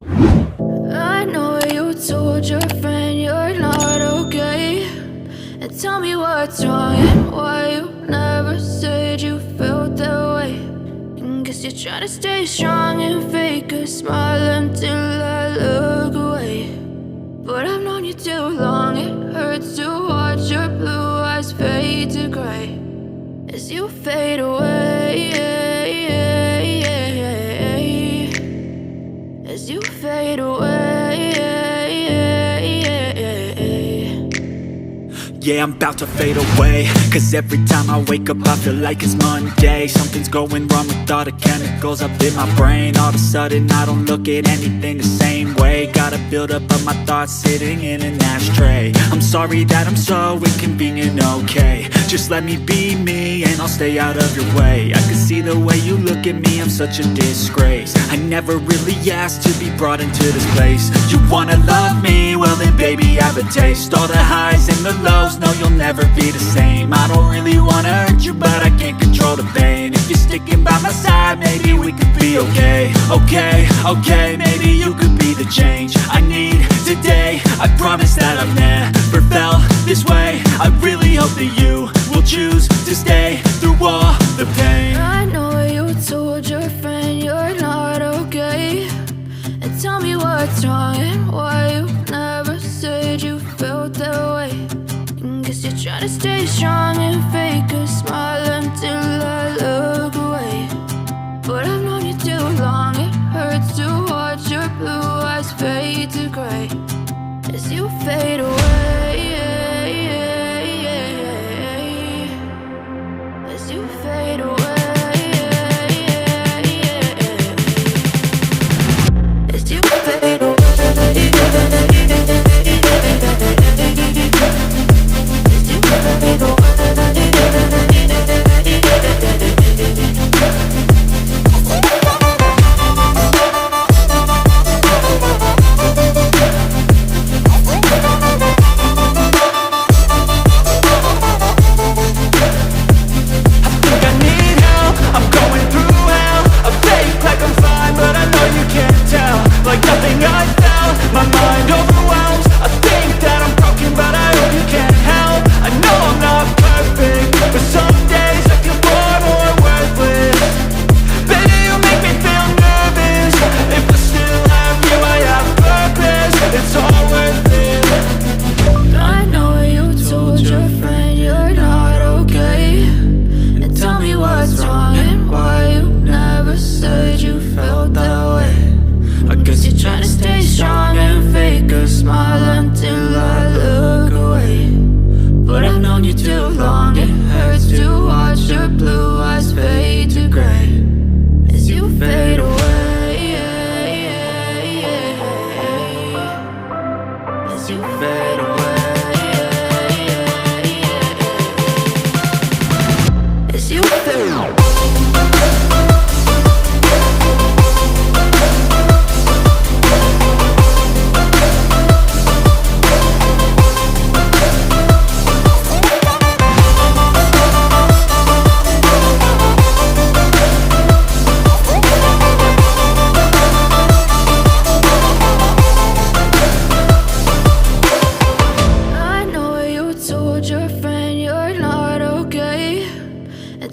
I know you told your friend you're not okay, and tell me what's wrong and why you never said you felt that way. And guess you're trying to stay strong and fake a smile until I look away. But I've known you too long, it hurts to watch your blue eyes fade to gray as you fade away, as you fade away. Yeah, I'm about to fade away, cause every time I wake up I feel like it's Monday. Something's going wrong with all the chemicals up in my brain. All of a sudden I don't look at anything the same way. Got a buildup of my thoughts sitting in an ashtray. I'm sorry that I'm so inconvenient, okay. Just let me be me and I'll stay out of your way. I can see the way you look at me, I'm such a disgrace. I never really asked to be brought into this place. You wanna love me? Well then baby have a taste. All the highs and the lows, no you'll never be the same. I don't really wanna hurt you but I can't control the pain. If you're sticking by my side maybe we could be okay. Okay, maybe you could be the change I need today. I promise that I've never felt this way. I really hope that you will choose to stay through all the pain. I know you told your friend you're not okay, and tell me what's wrong and why you never said you felt that way. And guess you're trying to stay strong and fake a smile until I look away. But I've known you too long, it hurts to watch your blue eyes fade to gray as you fade away, as you fade away, as you fade away.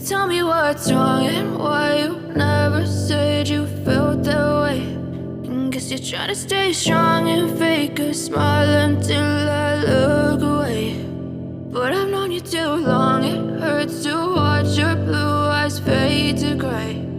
Tell me what's wrong and why you never said you felt that way. And guess you're trying to stay strong and fake a smile until I look away. But I've known you too long, it hurts to watch your blue eyes fade to gray